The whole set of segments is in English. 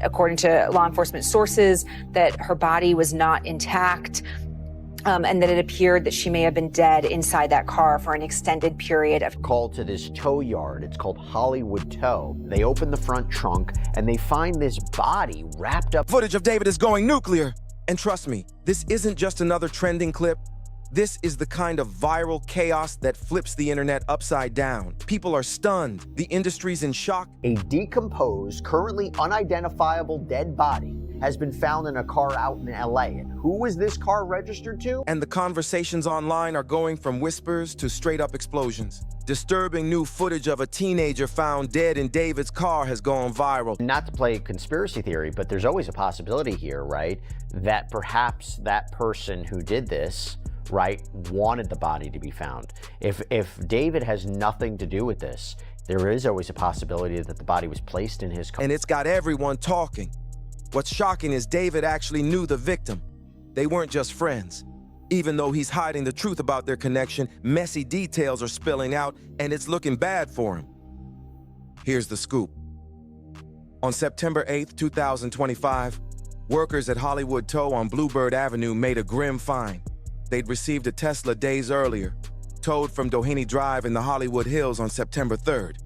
according to law enforcement sources, that her body was not intact. And that it appeared that she may have been dead inside that car for an extended period of called to this tow yard. It's called Hollywood Tow. They open the front trunk and they find this body wrapped up. Footage of David is going nuclear. And trust me, this isn't just another trending clip. This is the kind of viral chaos that flips the internet upside down. People are stunned. The industry's in shock. A decomposed, currently unidentifiable dead body has been found in a car out in LA. And who was this car registered to? And the conversations online are going from whispers to straight-up explosions. Disturbing new footage of a teenager found dead in David's car has gone viral. Not to play conspiracy theory, but there's always a possibility here, right? That perhaps that person who did this, right, wanted the body to be found. If David has nothing to do with this, there is always a possibility that the body was placed in his car. And it's got everyone talking. What's shocking is David actually knew the victim. They weren't just friends. Even though he's hiding the truth about their connection, messy details are spilling out, and it's looking bad for him. Here's the scoop. On September 8th, 2025, workers at Hollywood Tow on Bluebird Avenue made a grim find. They'd received a Tesla days earlier, towed from Doheny Drive in the Hollywood Hills on September 3rd.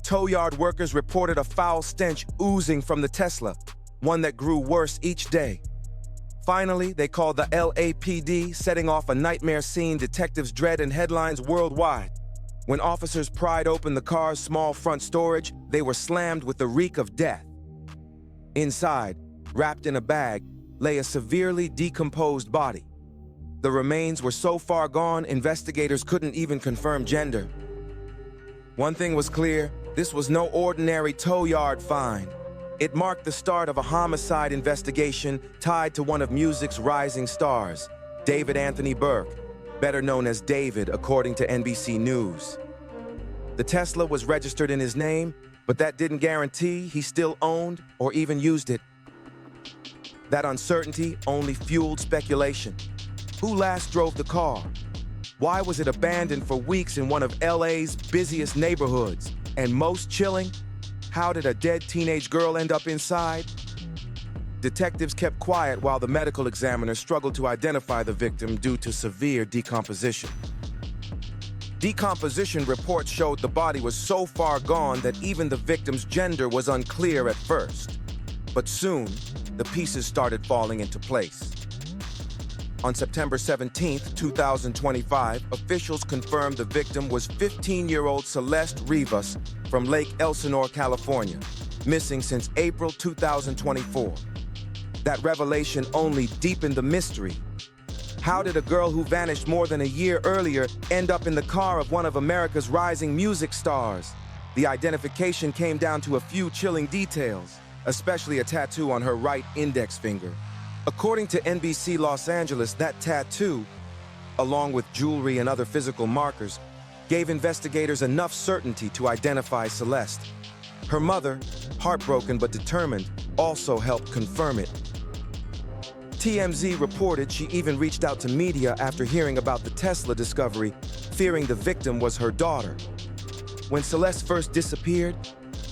Tow yard workers reported a foul stench oozing from the Tesla, one that grew worse each day. Finally, they called the LAPD, setting off a nightmare scene detectives dread in headlines worldwide. When officers pried open the car's small front storage, they were slammed with the reek of death. Inside, wrapped in a bag, lay a severely decomposed body. The remains were so far gone, investigators couldn't even confirm gender. One thing was clear, this was no ordinary tow yard find. It marked the start of a homicide investigation tied to one of music's rising stars, David Anthony Burke, better known as David, according to NBC News. The Tesla was registered in his name, but that didn't guarantee he still owned or even used it. That uncertainty only fueled speculation. Who last drove the car? Why was it abandoned for weeks in one of LA's busiest neighborhoods? And most chilling, how did a dead teenage girl end up inside? Detectives kept quiet while the medical examiner struggled to identify the victim due to severe decomposition. Decomposition reports showed the body was so far gone that even the victim's gender was unclear at first. But soon, the pieces started falling into place. On September 17, 2025, officials confirmed the victim was 15-year-old Celeste Rivas from Lake Elsinore, California, missing since April 2024. That revelation only deepened the mystery. How did a girl who vanished more than a year earlier end up in the car of one of America's rising music stars? The identification came down to a few chilling details, especially a tattoo on her right index finger. According to NBC Los Angeles, that tattoo, along with jewelry and other physical markers, gave investigators enough certainty to identify Celeste. Her mother, heartbroken but determined, also helped confirm it. TMZ reported she even reached out to media after hearing about the Tesla discovery, fearing the victim was her daughter. When Celeste first disappeared,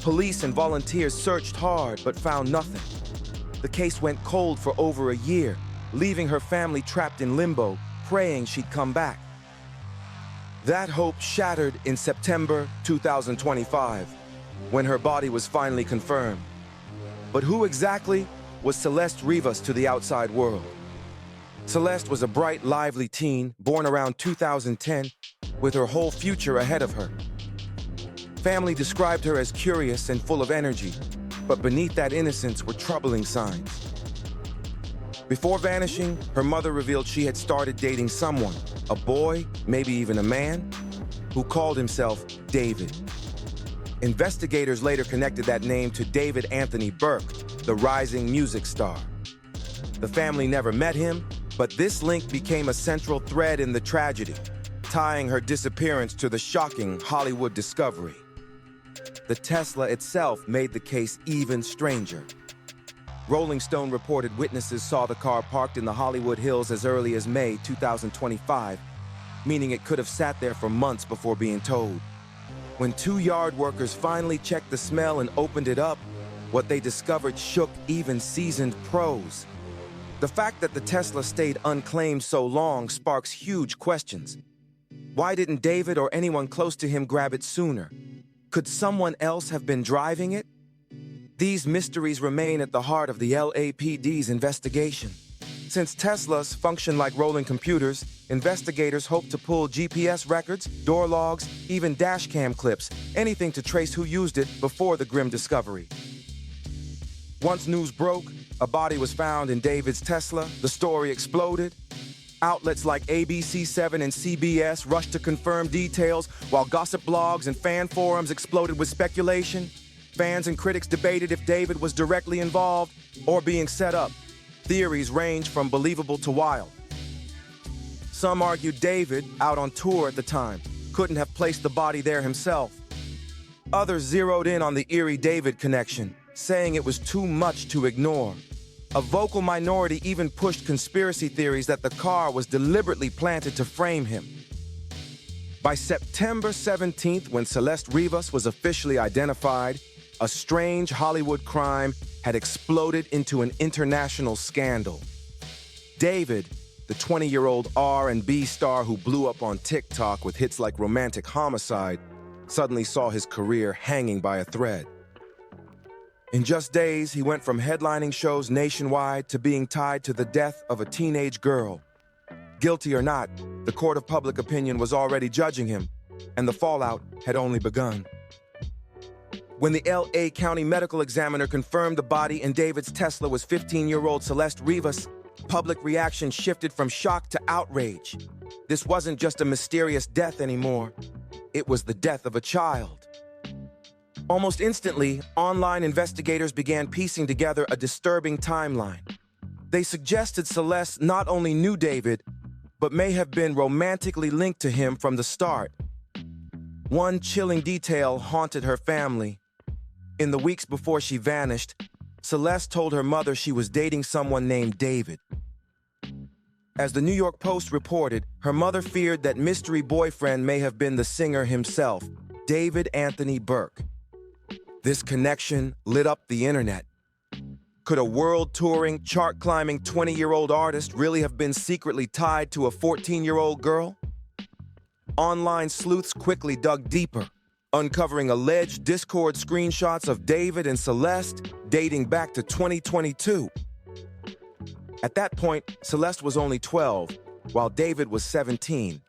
police and volunteers searched hard but found nothing. The case went cold for over a year, leaving her family trapped in limbo, praying she'd come back. That hope shattered in September 2025, when her body was finally confirmed. But who exactly was Celeste Rivas to the outside world? Celeste was a bright, lively teen, born around 2010, with her whole future ahead of her. Family described her as curious and full of energy, but beneath that innocence were troubling signs. Before vanishing, her mother revealed she had started dating someone, a boy, maybe even a man, who called himself David. Investigators later connected that name to David Anthony Burke, the rising music star. The family never met him, but this link became a central thread in the tragedy, tying her disappearance to the shocking Hollywood discovery. The Tesla itself made the case even stranger. Rolling Stone reported witnesses saw the car parked in the Hollywood Hills as early as May 2025, meaning it could have sat there for months before being towed. When two yard workers finally checked the smell and opened it up, What they discovered shook even seasoned pros. The fact that the Tesla stayed unclaimed so long sparks huge questions. Why didn't David or anyone close to him grab it sooner? Could someone else have been driving it? These mysteries remain at the heart of the LAPD's investigation. Since Teslas function like rolling computers, investigators hope to pull GPS records, door logs, even dashcam clips, anything to trace who used it before the grim discovery. Once news broke, a body was found in David's Tesla, the story exploded. Outlets like ABC7 and CBS rushed to confirm details, while gossip blogs and fan forums exploded with speculation. Fans and critics debated if David was directly involved or being set up. Theories ranged from believable to wild. Some argued David, out on tour at the time, couldn't have placed the body there himself. Others zeroed in on the eerie David connection, saying it was too much to ignore. A vocal minority even pushed conspiracy theories that the car was deliberately planted to frame him. By September 17th, when Celeste Rivas was officially identified, a strange Hollywood crime had exploded into an international scandal. David, the 20-year-old R&B star who blew up on TikTok with hits like Romantic Homicide, suddenly saw his career hanging by a thread. In just days, he went from headlining shows nationwide to being tied to the death of a teenage girl. Guilty or not, the court of public opinion was already judging him, and the fallout had only begun. When the L.A. County Medical Examiner confirmed the body in David's Tesla was 15-year-old Celeste Rivas, public reaction shifted from shock to outrage. This wasn't just a mysterious death anymore. It was the death of a child. Almost instantly, online investigators began piecing together a disturbing timeline. They suggested Celeste not only knew David, but may have been romantically linked to him from the start. One chilling detail haunted her family. In the weeks before she vanished, Celeste told her mother she was dating someone named David. As the New York Post reported, her mother feared that mystery boyfriend may have been the singer himself, David Anthony Burke. This connection lit up the internet. Could a world-touring, chart-climbing 20-year-old artist really have been secretly tied to a 14-year-old girl? Online sleuths quickly dug deeper, uncovering alleged Discord screenshots of David and Celeste dating back to 2022. At that point, Celeste was only 12, while David was 17.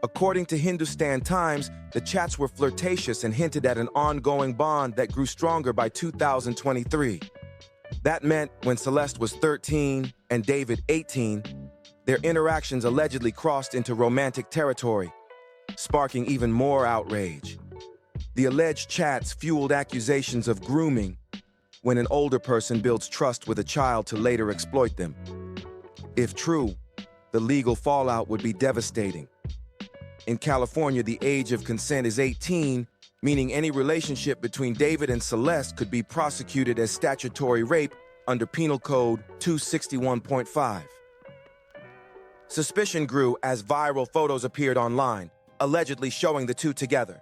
According to Hindustan Times, the chats were flirtatious and hinted at an ongoing bond that grew stronger by 2023. That meant when Celeste was 13 and David 18, their interactions allegedly crossed into romantic territory, sparking even more outrage. The alleged chats fueled accusations of grooming, when an older person builds trust with a child to later exploit them. If true, the legal fallout would be devastating. In California, the age of consent is 18, meaning any relationship between David and Celeste could be prosecuted as statutory rape under Penal Code 261.5. Suspicion grew as viral photos appeared online, allegedly showing the two together.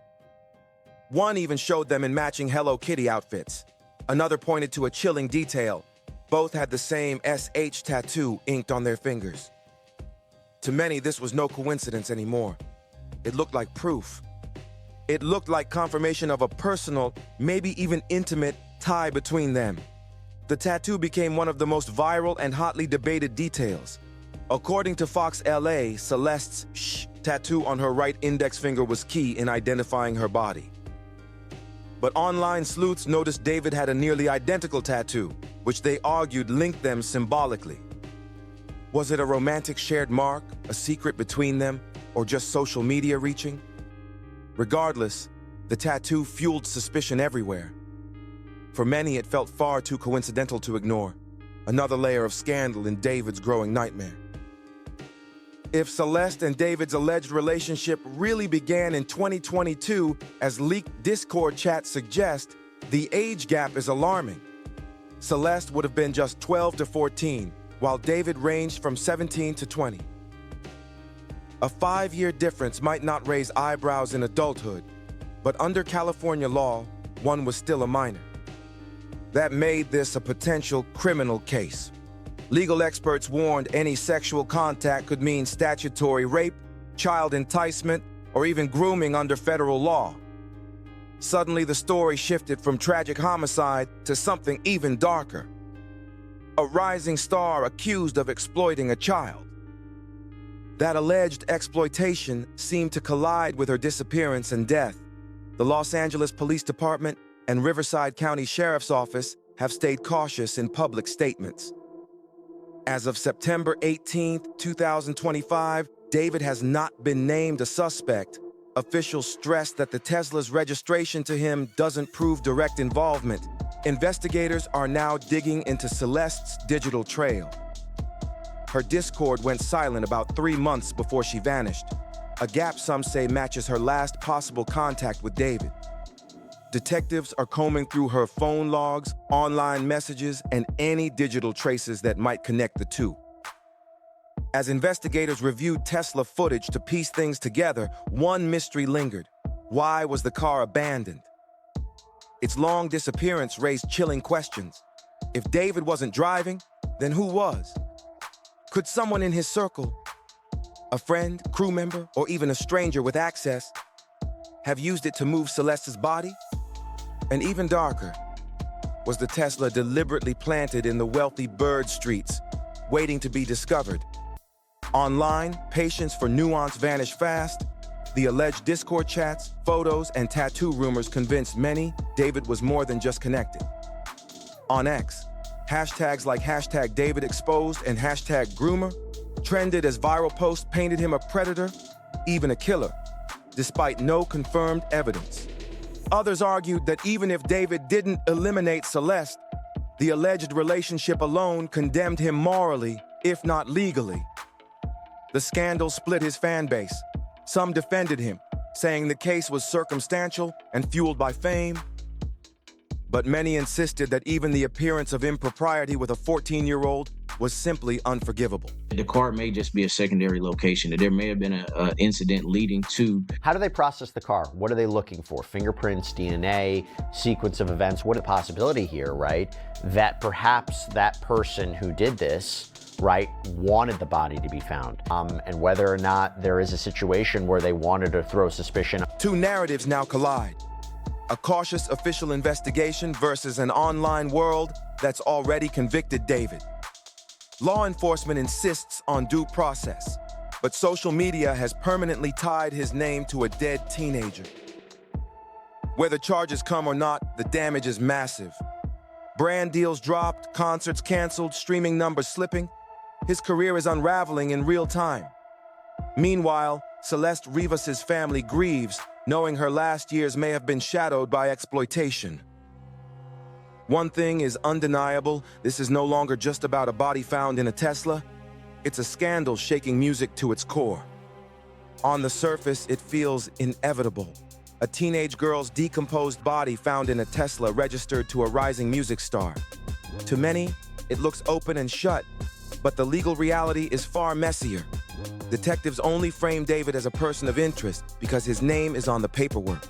One even showed them in matching Hello Kitty outfits. Another pointed to a chilling detail. Both had the same SH tattoo inked on their fingers. To many, this was no coincidence anymore. It looked like proof. It looked like confirmation of a personal, maybe even intimate, tie between them. The tattoo became one of the most viral and hotly debated details. According to Fox LA, Celeste's shh tattoo on her right index finger was key in identifying her body. But online sleuths noticed David had a nearly identical tattoo, which they argued linked them symbolically. Was it a romantic shared mark, a secret between them, or just social media reaching? Regardless, the tattoo fueled suspicion everywhere. For many, it felt far too coincidental to ignore, another layer of scandal in David's growing nightmare. If Celeste and David's alleged relationship really began in 2022, as leaked Discord chats suggest, the age gap is alarming. Celeste would have been just 12 to 14, while David ranged from 17 to 20. A 5-year difference might not raise eyebrows in adulthood, but under California law, one was still a minor. That made this a potential criminal case. Legal experts warned any sexual contact could mean statutory rape, child enticement, or even grooming under federal law. Suddenly, the story shifted from tragic homicide to something even darker. A rising star accused of exploiting a child. That alleged exploitation seemed to collide with her disappearance and death. The Los Angeles Police Department and Riverside County Sheriff's Office have stayed cautious in public statements. As of September 18, 2025, David has not been named a suspect. Officials stress that the Tesla's registration to him doesn't prove direct involvement. Investigators are now digging into Celeste's digital trail. Her Discord went silent about 3 months before she vanished, a gap some say matches her last possible contact with David. Detectives are combing through her phone logs, online messages, and any digital traces that might connect the two. As investigators reviewed Tesla footage to piece things together, one mystery lingered. Why was the car abandoned? Its long disappearance raised chilling questions. If David wasn't driving, then who was? Could someone in his circle, a friend, crew member, or even a stranger with access, have used it to move Celeste's body? And even darker, was the Tesla deliberately planted in the wealthy bird streets, waiting to be discovered? Online, patience for nuance vanished fast. The alleged Discord chats, photos, and tattoo rumors convinced many David was more than just connected. On X, hashtags like #DavidExposed and #Groomer trended as viral posts painted him a predator, even a killer, despite no confirmed evidence. Others argued that even if David didn't eliminate Celeste, the alleged relationship alone condemned him morally, if not legally. The scandal split his fan base. Some defended him, saying the case was circumstantial and fueled by fame. But many insisted that even the appearance of impropriety with a 14-year-old was simply unforgivable. The car may just be a secondary location, that there may have been an incident leading to. How do they process the car? What are they looking for? Fingerprints, DNA, sequence of events? What a possibility here, right? That perhaps that person who did this, right, wanted the body to be found. And whether or not there is a situation where they wanted to throw suspicion. Two narratives now collide. A cautious official investigation versus an online world that's already convicted David. Law enforcement insists on due process, but social media has permanently tied his name to a dead teenager. Whether charges come or not, the damage is massive. Brand deals dropped, concerts canceled, streaming numbers slipping. His career is unraveling in real time. Meanwhile, Celeste Rivas's family grieves, knowing her last years may have been shadowed by exploitation. One thing is undeniable, this is no longer just about a body found in a Tesla. It's a scandal shaking music to its core. On the surface, it feels inevitable. A teenage girl's decomposed body found in a Tesla registered to a rising music star. To many, it looks open and shut, but the legal reality is far messier. Detectives only frame David as a person of interest because his name is on the paperwork.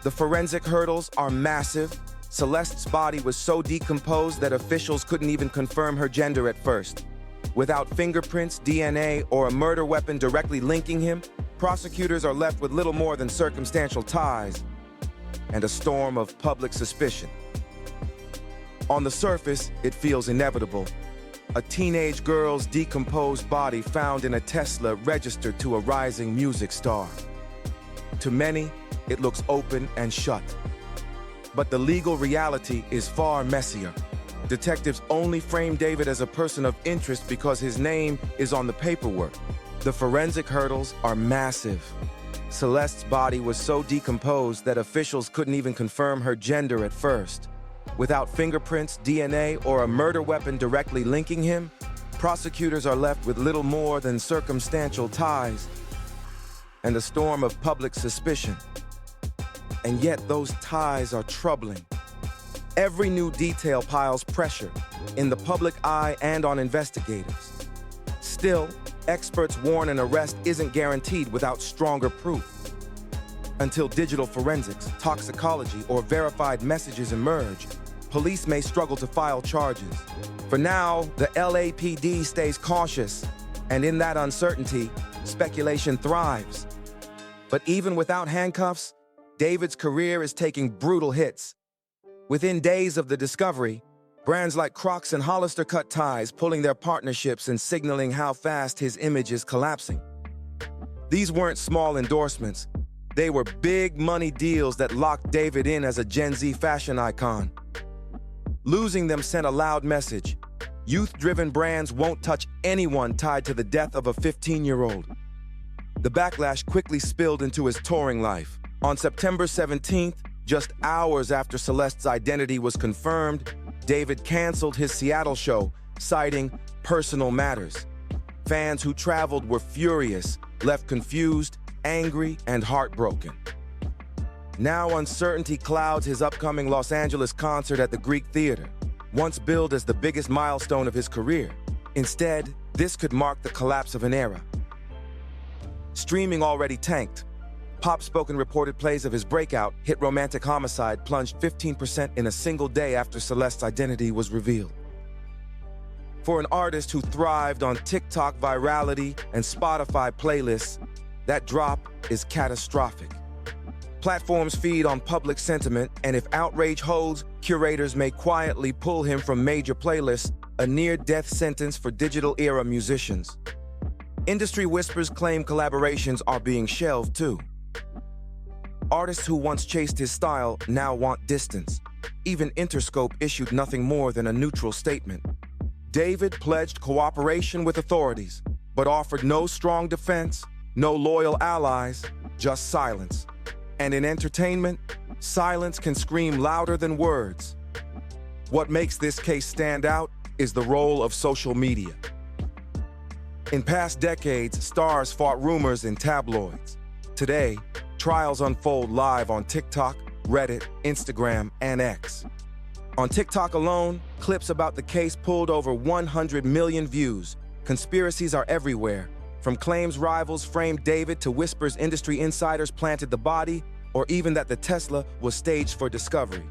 The forensic hurdles are massive. Celeste's body was so decomposed that officials couldn't even confirm her gender at first. Without fingerprints, DNA, or a murder weapon directly linking him, prosecutors are left with little more than circumstantial ties and a storm of public suspicion. On the surface, it feels inevitable. A teenage girl's decomposed body found in a Tesla registered to a rising music star. To many, it looks open and shut. But the legal reality is far messier. Detectives only frame David as a person of interest because his name is on the paperwork. The forensic hurdles are massive. Celeste's body was so decomposed that officials couldn't even confirm her gender at first. Without fingerprints, DNA, or a murder weapon directly linking him, prosecutors are left with little more than circumstantial ties and a storm of public suspicion. And yet those ties are troubling. Every new detail piles pressure in the public eye and on investigators. Still, experts warn an arrest isn't guaranteed without stronger proof. Until digital forensics, toxicology, or verified messages emerge, police may struggle to file charges. For now, the LAPD stays cautious, and in that uncertainty, speculation thrives. But even without handcuffs, David's career is taking brutal hits. Within days of the discovery, brands like Crocs and Hollister cut ties, pulling their partnerships and signaling how fast his image is collapsing. These weren't small endorsements. They were big money deals that locked David in as a Gen Z fashion icon. Losing them sent a loud message. Youth-driven brands won't touch anyone tied to the death of a 15-year-old. The backlash quickly spilled into his touring life. On September 17th, just hours after Celeste's identity was confirmed, David canceled his Seattle show, citing personal matters. Fans who traveled were furious, left confused, angry, and heartbroken. Now uncertainty clouds his upcoming Los Angeles concert at the Greek Theater, once billed as the biggest milestone of his career. Instead, this could mark the collapse of an era. Streaming already tanked. Pop-spoken reported plays of his breakout, hit Romantic Homicide, plunged 15% in a single day after Celeste's identity was revealed. For an artist who thrived on TikTok virality and Spotify playlists, that drop is catastrophic. Platforms feed on public sentiment, and if outrage holds, curators may quietly pull him from major playlists, a near-death sentence for digital-era musicians. Industry whispers claim collaborations are being shelved, too. Artists who once chased his style now want distance. Even Interscope issued nothing more than a neutral statement. David pledged cooperation with authorities, but offered no strong defense, no loyal allies, just silence. And in entertainment, silence can scream louder than words. What makes this case stand out is the role of social media. In past decades, stars fought rumors in tabloids. Today, trials unfold live on TikTok, Reddit, Instagram, and X. On TikTok alone, clips about the case pulled over 100 million views. Conspiracies are everywhere, from claims rivals framed David to whispers industry insiders planted the body, or even that the Tesla was staged for discovery.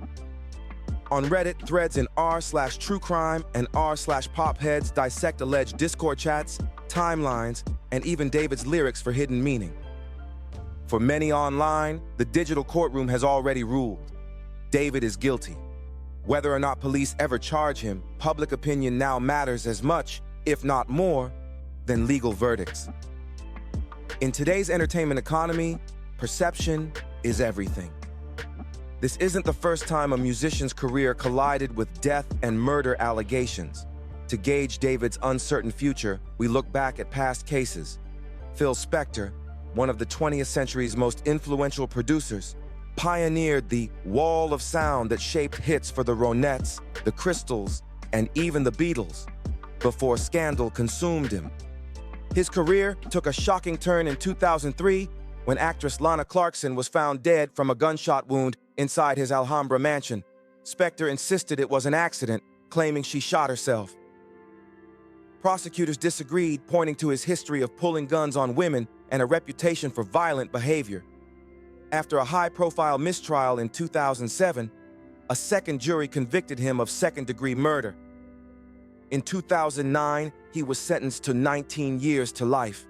On Reddit, threads in r/truecrime and r/popheads dissect alleged Discord chats, timelines, and even David's lyrics for hidden meaning. For many online, the digital courtroom has already ruled. David is guilty. Whether or not police ever charge him, public opinion now matters as much, if not more, than legal verdicts. In today's entertainment economy, perception is everything. This isn't the first time a musician's career collided with death and murder allegations. To gauge David's uncertain future, we look back at past cases. Phil Spector, one of the 20th century's most influential producers, pioneered the wall of sound that shaped hits for the Ronettes, the Crystals, and even the Beatles, before scandal consumed him. His career took a shocking turn in 2003 when actress Lana Clarkson was found dead from a gunshot wound inside his Alhambra mansion. Spector insisted it was an accident, claiming she shot herself. Prosecutors disagreed, pointing to his history of pulling guns on women and a reputation for violent behavior. After a high-profile mistrial in 2007, a second jury convicted him of second-degree murder. In 2009, he was sentenced to 19 years to life.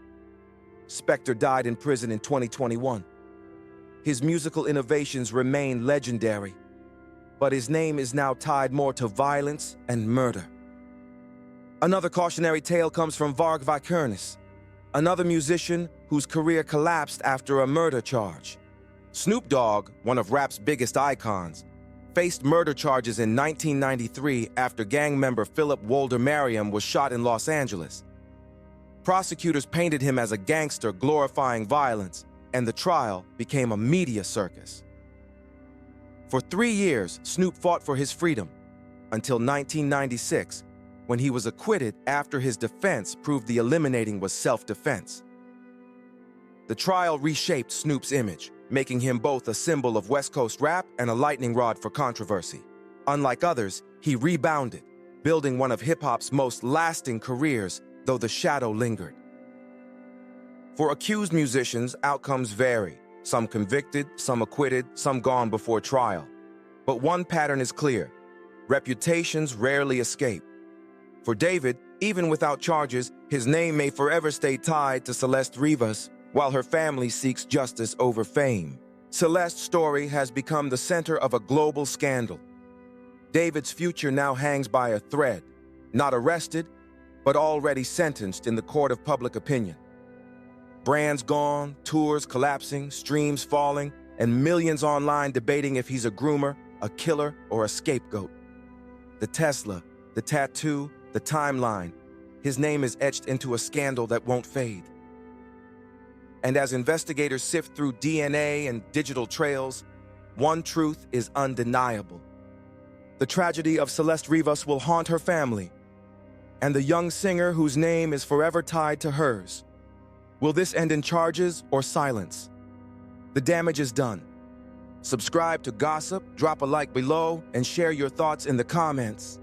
Spector died in prison in 2021. His musical innovations remain legendary, but his name is now tied more to violence and murder. Another cautionary tale comes from Varg Vikernes, another musician whose career collapsed after a murder charge. Snoop Dogg, one of rap's biggest icons, faced murder charges in 1993 after gang member Philip Wolder Merriam was shot in Los Angeles. Prosecutors painted him as a gangster glorifying violence, and the trial became a media circus. For 3 years, Snoop fought for his freedom, until 1996, when he was acquitted after his defense proved the eliminating was self-defense. The trial reshaped Snoop's image, making him both a symbol of West Coast rap and a lightning rod for controversy. Unlike others, he rebounded, building one of hip-hop's most lasting careers, though the shadow lingered. For accused musicians, outcomes vary. Some convicted, some acquitted, some gone before trial. But one pattern is clear. Reputations rarely escape. For David, even without charges, his name may forever stay tied to Celeste Rivas while her family seeks justice over fame. Celeste's story has become the center of a global scandal. David's future now hangs by a thread, not arrested, but already sentenced in the court of public opinion. Brands gone, tours collapsing, streams falling, and millions online debating if he's a groomer, a killer, or a scapegoat. The Tesla, the tattoo, the timeline, his name is etched into a scandal that won't fade. And as investigators sift through DNA and digital trails, one truth is undeniable. The tragedy of Celeste Rivas will haunt her family, and the young singer whose name is forever tied to hers. Will this end in charges or silence? The damage is done. Subscribe to Gossip, drop a like below, and share your thoughts in the comments.